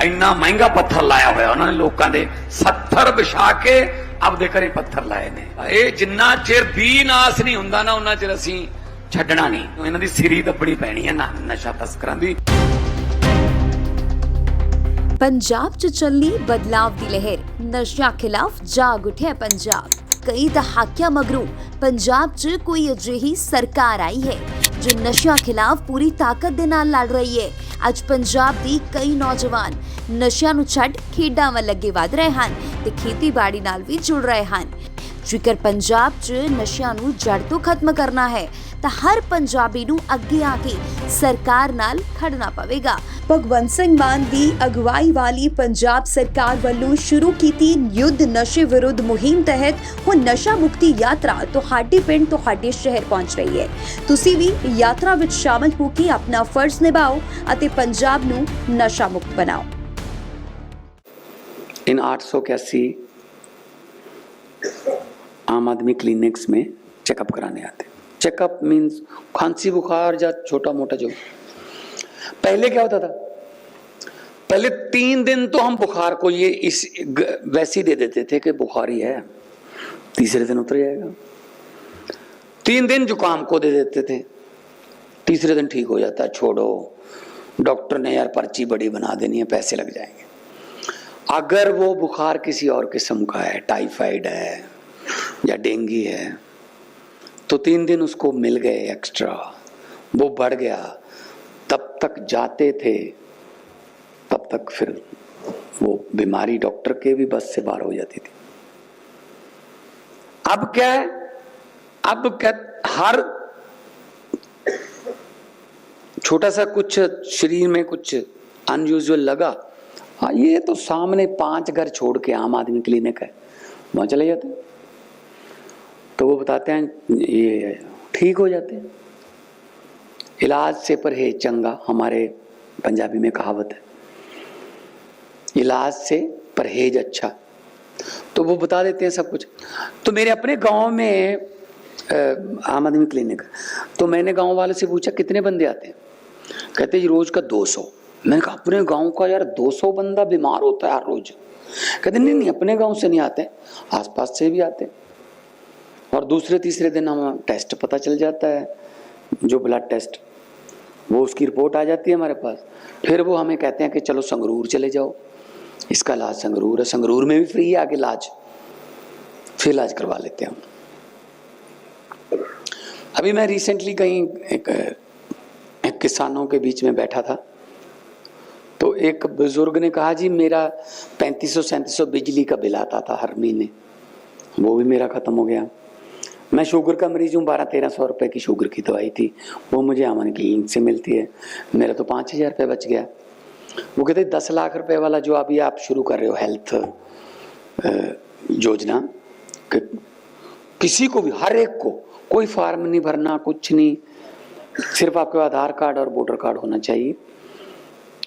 ਇੰਨਾ ਮਹਿੰਗਾ ਪੱਥਰ ਲਾਇਆ ਹੋਇਆ ਉਹਨਾਂ ਨੇ ਲੋਕਾਂ ਦੇ 70 ਵਿਛਾ ਕੇ ਆਪਦੇ ਘਰੇ ਪੱਥਰ ਲਾਏ ਨੇ। ਇਹ ਜਿੰਨਾ ਚਿਰ ਵੀ ਨਾਸ ਨਹੀਂ ਹੁੰਦਾ ਨਾ ਉਹਨਾਂ ਚਿਰ ਅਸੀਂ ਛੱਡਣਾ ਨਹੀਂ। ਇਹਨਾਂ ਦੀ ਸਿਰੀ ਦੱਬਣੀ ਪੈਣੀ ਹੈ ਨਾ ਨਸ਼ਾ ਤਸਕਰਾਂ ਦੀ। पंजाब च चली बदलाव दी लहर, नशा खिलाफ जाग उठे पंजाब। कई दहाकियां मगरों पंजाब च कोई अजिही सरकार आई है जो नशा खिलाफ पूरी ताकत दे नाल लड़ रही है। अज पंजाब दी कई नौजवान नशिਆਂ ਨੂੰ ਛੱਡ ਖੇਡਾਂ ਵੱਲ ਅੱਗੇ ਵਧ ਰਹੇ ਹਨ ਤੇ ਖੇਤੀਬਾੜੀ ਨਾਲ ਵੀ ਜੁੜ ਰਹੇ ਹਨ। ਜੇਕਰ ਪੰਜਾਬ 'ਚ ਨਸ਼ਿਆਂ ਨੂੰ ਜੜ ਤੋਂ ਖਤਮ ਕਰਨਾ ਹੈ ਤਾਂ ਹਰ ਪੰਜਾਬੀ ਨੂੰ ਅੱਗੇ ਆ ਕੇ ਸਰਕਾਰ ਨਾਲ ਖੜਨਾ ਪਵੇਗਾ। ਭਗਵੰਤ ਸਿੰਘ ਮਾਨ ਦੀ ਅਗਵਾਈ ਵਾਲੀ ਪੰਜਾਬ ਸਰਕਾਰ ਵੱਲੋਂ ਸ਼ੁਰੂ ਕੀਤੀ ਯੁੱਧ ਨਸ਼ੇ ਵਿਰੁੱਧ ਮੁਹਿੰਮ ਤਹਿਤ ਹੁਣ ਨਸ਼ਾ ਮੁਕਤੀ ਯਾਤਰਾ ਤੁਹਾਡੇ ਪਿੰਡ ਤੁਹਾਡੇ ਸ਼ਹਿਰ ਪਹੁੰਚ ਰਹੀ ਹੈ। ਤੁਸੀਂ ਵੀ ਯਾਤਰਾ ਵਿੱਚ ਸ਼ਾਮਲ ਹੋ ਕੇ ਆਪਣਾ ਫਰਜ਼ ਨਿਭਾਓ ਅਤੇ ਪੰਜਾਬ ਨੂੰ ਨਸ਼ਾ ਮੁਕਤ ਬਣਾਓ। इन 881 आम आदमी क्लिनिक्स में चेकअप कराने आते। चेकअप मीन्स खांसी बुखार या छोटा मोटा जो। पहले क्या होता था, पहले 3 दिन तो हम बुखार को ये इस वैसे ही दे देते थे कि बुखार ही है, तीसरे दिन उतर जाएगा। 3 दिन जुकाम को दे देते थे, तीसरे दिन ठीक हो जाता है, छोड़ो डॉक्टर ने यार पर्ची बड़ी बना देनी है, पैसे लग जाएंगे। अगर वो बुखार किसी और किस्म का है, टाइफाइड है या डेंगू है, तो 3 दिन उसको मिल गए एक्स्ट्रा, वो बढ़ गया, तब तक जाते थे, तब तक फिर वो बीमारी डॉक्टर के भी बस से बाहर हो जाती थी। अब क्या है, अब क्या, हर छोटा सा कुछ शरीर में कुछ अनयूजुअल लगा, हाँ ये तो सामने 5 घर छोड़ के आम आदमी क्लिनिक है, वहां चले जाते, तो वो बताते हैं ये ठीक हो जाते हैं। इलाज से परहेज चंगा, हमारे पंजाबी में कहावत है, इलाज से परहेज अच्छा, तो वो बता देते हैं सब कुछ। तो मेरे अपने गांव में आम आदमी क्लिनिक, तो मैंने गांव वाले से पूछा कितने बंदे आते हैं, कहते जी रोज का 200। मैंने कहा अपने गांव का यार 200 बंदा बीमार होता है हर रोज। कहते नहीं अपने गांव से नहीं आते, आसपास से भी आते, और दूसरे तीसरे दिन हम टेस्ट पता चल जाता है, जो ब्लड टेस्ट, वो उसकी रिपोर्ट आ जाती है हमारे पास। फिर वो हमें कहते हैं कि चलो संगरूर चले जाओ, इसका इलाज संगरूर है, संगरूर में भी फ्री है आगे इलाज, फिर इलाज करवा लेते हैं हम। अभी मैं रिसेंटली कहीं एक किसानों के बीच में बैठा था, तो एक बुजुर्ग ने कहा जी मेरा 3500-3700 बिजली का बिल आता था हर महीने, वो भी मेरा खत्म हो गया। मैं शुगर का मरीज हूँ, 1200-1300 रुपए की शुगर की दवाई थी, वो मुझे आमन क्लिनिक से मिलती है, मेरा तो 5000 रुपये बच गया। वो कहते 10 लाख रुपए वाला जो अभी आप शुरू कर रहे हो हेल्थ योजना, किसी को भी, हर एक को, कोई फार्म नहीं भरना, कुछ नहीं, सिर्फ आपके आधार कार्ड और वोटर कार्ड होना चाहिए,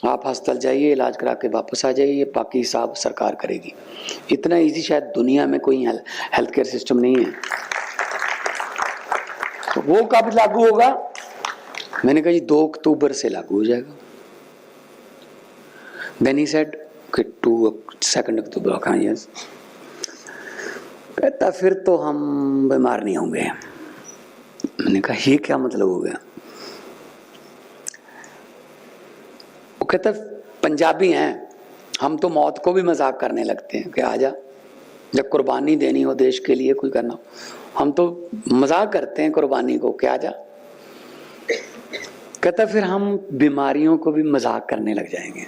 आप अस्पताल जाइए, इलाज करा के वापस आ जाइए, बाकी हिसाब सरकार करेगी। इतना इजी शायद दुनिया में कोई हेल्थ केयर सिस्टम नहीं है। तो वो कब लागू होगा? मैंने कहा जी 2 अक्टूबर से लागू हो जाएगा। देन ही सेड कि 2 अक्टूबर का, यस। कहता फिर तो हम बीमार नहीं होंगे। मैंने कहा ये क्या मतलब हो गया? कहता पंजाबी हैं हम, तो मौत को भी मजाक करने लगते हैं कि आजा, जब कुर्बानी देनी हो देश के लिए कोई करना हो, हम तो मजाक करते हैं कुर्बानी को, क्या आजा। कहता फिर हम बीमारियों को भी मजाक करने लग जाएंगे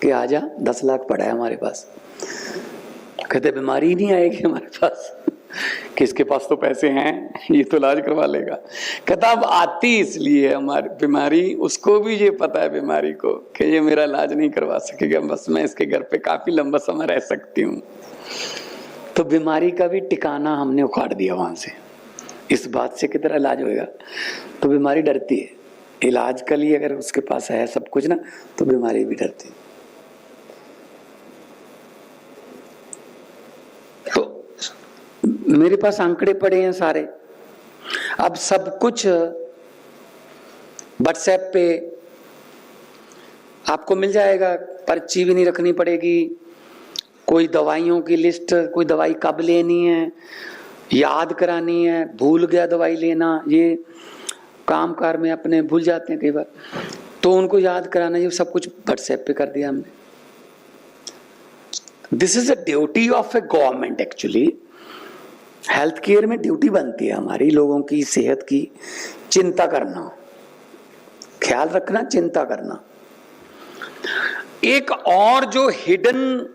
कि आजा 10 लाख पड़ा है हमारे पास। कहते बीमारी ही नहीं आएगी हमारे पास, किसके पास तो पैसे हैं, ये तो इलाज करवा लेगा। कहता अब आती इसलिए हमारी बीमारी, उसको भी ये पता है बीमारी को कि ये मेरा इलाज नहीं करवा सकेगा, बस मैं इसके घर पे काफी लंबा समय रह सकती हूँ। तो बीमारी का भी ठिकाना हमने उखाड़ दिया वहां से, इस बात से कितना इलाज होगा। तो बीमारी डरती है, इलाज के लिए अगर उसके पास है सब कुछ ना, तो बीमारी भी डरती है। मेरे पास आंकड़े पड़े हैं सारे, अब सब कुछ व्हाट्सएप पे आपको मिल जाएगा। पर्ची भी नहीं रखनी पड़ेगी, कोई दवाइयों की लिस्ट, कोई दवाई कब लेनी है याद करानी है, भूल गया दवाई लेना, ये काम कार में अपने भूल जाते हैं कई बार, तो उनको याद कराना, ये सब कुछ व्हाट्सएप पे कर दिया हमने। This is a duty of A government actually. Health care में ड्यूटी बनती है हमारी लोगों की सेहत की चिंता करना, ख्याल रखना, चिंता करना। एक और जो हिडन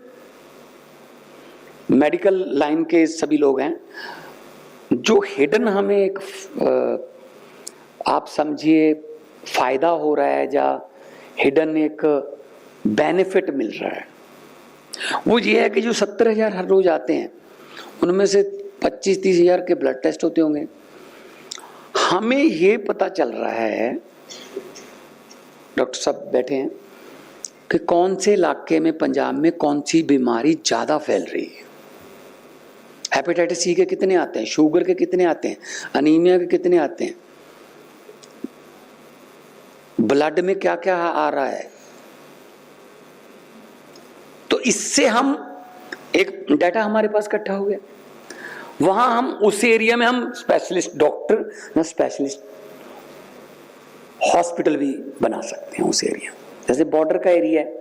मेडिकल लाइन के सभी लोग हैं, जो हिडन हमें एक आप समझिए फायदा हो रहा है या हिडन एक बेनिफिट मिल रहा है, वो ये है कि जो 70,000 हर रोज आते हैं उनमें से 25-30 हजार के ब्लड टेस्ट होते होंगे। हमें ये पता चल रहा है, डॉक्टर साहब बैठे हैं, कि कौन से इलाके में पंजाब में कौन सी बीमारी ज्यादा फैल रही है। हेपेटाइटिस सी के कितने आते हैं, शुगर के कितने आते हैं, अनीमिया के कितने आते हैं, ब्लड में क्या क्या आ रहा है। तो इससे हम एक डाटा हमारे पास इकट्ठा हो गया, वहां हम उस एरिया में हम स्पेशलिस्ट डॉक्टर या स्पेशलिस्ट हॉस्पिटल भी बना सकते हैं उस एरिया। जैसे बॉर्डर का एरिया है,